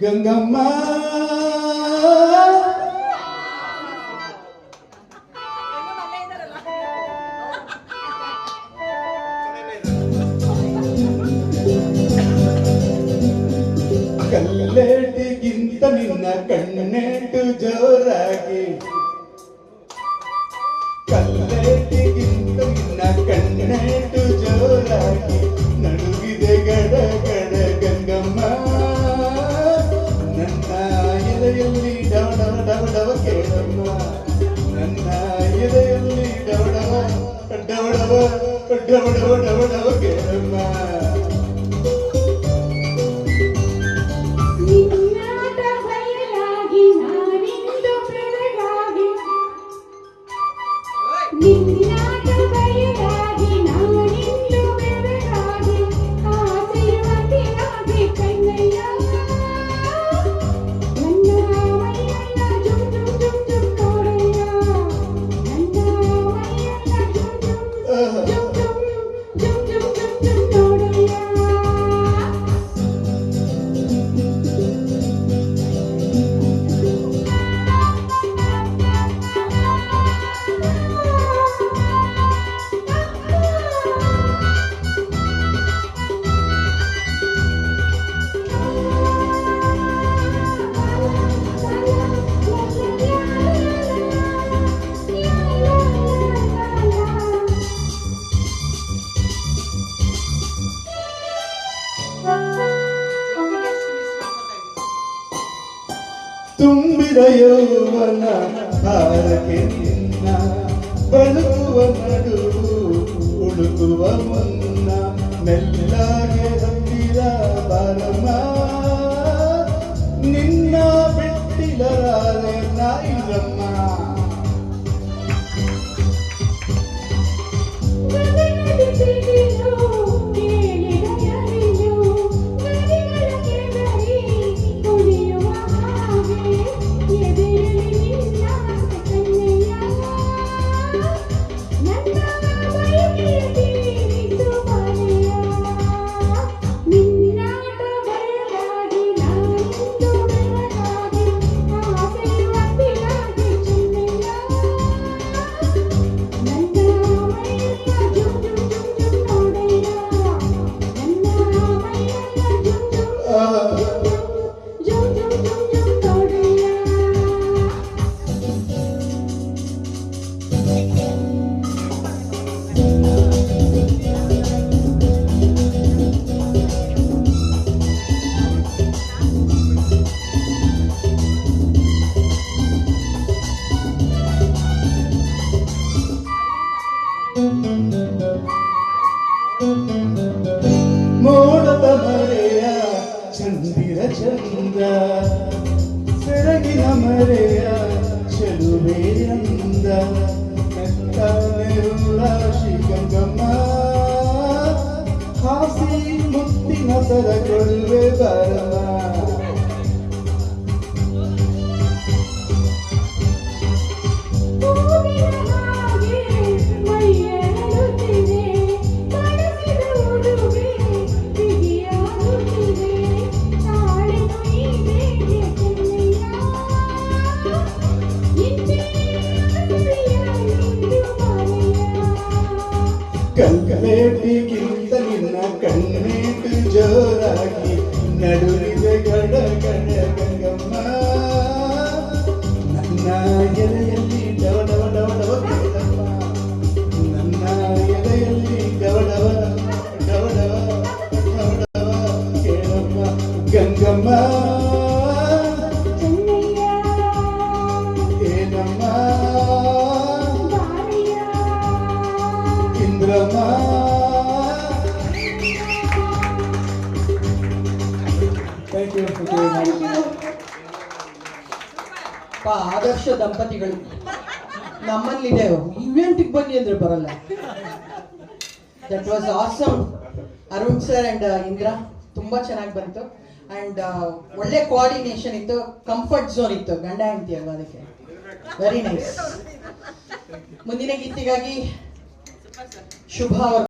ಗಂಗಮ್ಮ ಕಲ್ಲೇಟಿಗಿಂತ ನಿನ್ನ ಕಣ್ಣೇಟು ಜೋರಾಗಿ, ಕಲ್ಲೇಟಿಗಿಂತ ನಿನ್ನ ಕಣ್ಣೇಟು ಜೋರಾಗಿ ನಡುಗಿದೆ ಗಡ ಗಡ ಗಂಗಮ್ಮ. ನನ್ನ ಎದೆಯಲ್ಲಿ ಡವ ಡವ ಡವ ಡವ ಕೇಳಮ್ಮ, ನನ್ನ ಎದೆಯಲ್ಲಿ ಡವ ಡವ ಡವ ಡವ ಡವ ಡವ ಡವ ಡವ ಕೇಳಮ್ಮ. ತುಂಬಿದ ಯೌವನ ಹಾರಕ್ಕೆ ನಿನ್ನ ಬಳುಕುವ ನಡುವು ಉಳುಕುವ ಮುನ್ನ ಮೆಲ್ಲಗೆ ಹತ್ತಿರ ಬಾರಮ್ಮ. ನಿನ್ನ ಬಿಟ್ಟಿಲರಾರೆ ನಾಯಿರಮ್ಮ. ಮೋಡದ ಮರೆಯ ಚಂದಿರ ಚಂದ, ಸೆರಗಿನ ಮರೆಯ ಚೆಲುವೆ ಅಂದ, ರಾಶಿ ಗಂಗಮ್ಮ. ಹಾಸಿ ಮುತ್ತಿನ ಸರ ಕೊಡುವೆ ಬರಮ್ಮ. ಕಲ್ಲೇಟಿಗಿಂತ ನಿನ್ನ ಕಣ್ಣೇಟು ಜೋರಾಗಿ ನಡುವಿದೆ ಗಡ ಗಡ ಗಂಗಮ್ಮ. ನನ್ನ ಎದೆಯಲ್ಲಿ ಡವ ಡವ ಡವ ಡವ ಕೇಳಮ್ಮ, ನನ್ನ ಎದೆಯಲ್ಲಿ ಡವ ಡವ ಡವ ಡವ ಡವ ಡವ ಕೇಳಮ್ಮ ಗಂಗಮ್ಮ. ಏನಮ್ಮ ಇಂದ್ರಮ್ಮ. ಆದರ್ಶ ದಂಪತಿಗಳು ನಮ್ಮಲ್ಲಿದೆ. ಇವೆಂಟಿಗೆ ಬನ್ನಿ ಅಂದ್ರೆ ಬರಲ್ಲ. That was awesome. Arun sir and Indra ತುಂಬಾ ಚೆನ್ನಾಗಿ ಬಂತು. ಅಂಡ್ ಒಳ್ಳೆ ಕೋಆರ್ಡಿನೇಷನ್ ಇತ್ತು, ಕಂಫರ್ಟ್ ಝೋನ್ ಇತ್ತು. ಗಂಡ ಹೆಂಡತಿ ಅಲ್ವಾ, ಅದಕ್ಕೆ ವೆರಿ ನೈಸ್. ಮುಂದಿನ ಗೀತೆಗಾಗಿ ಶುಭ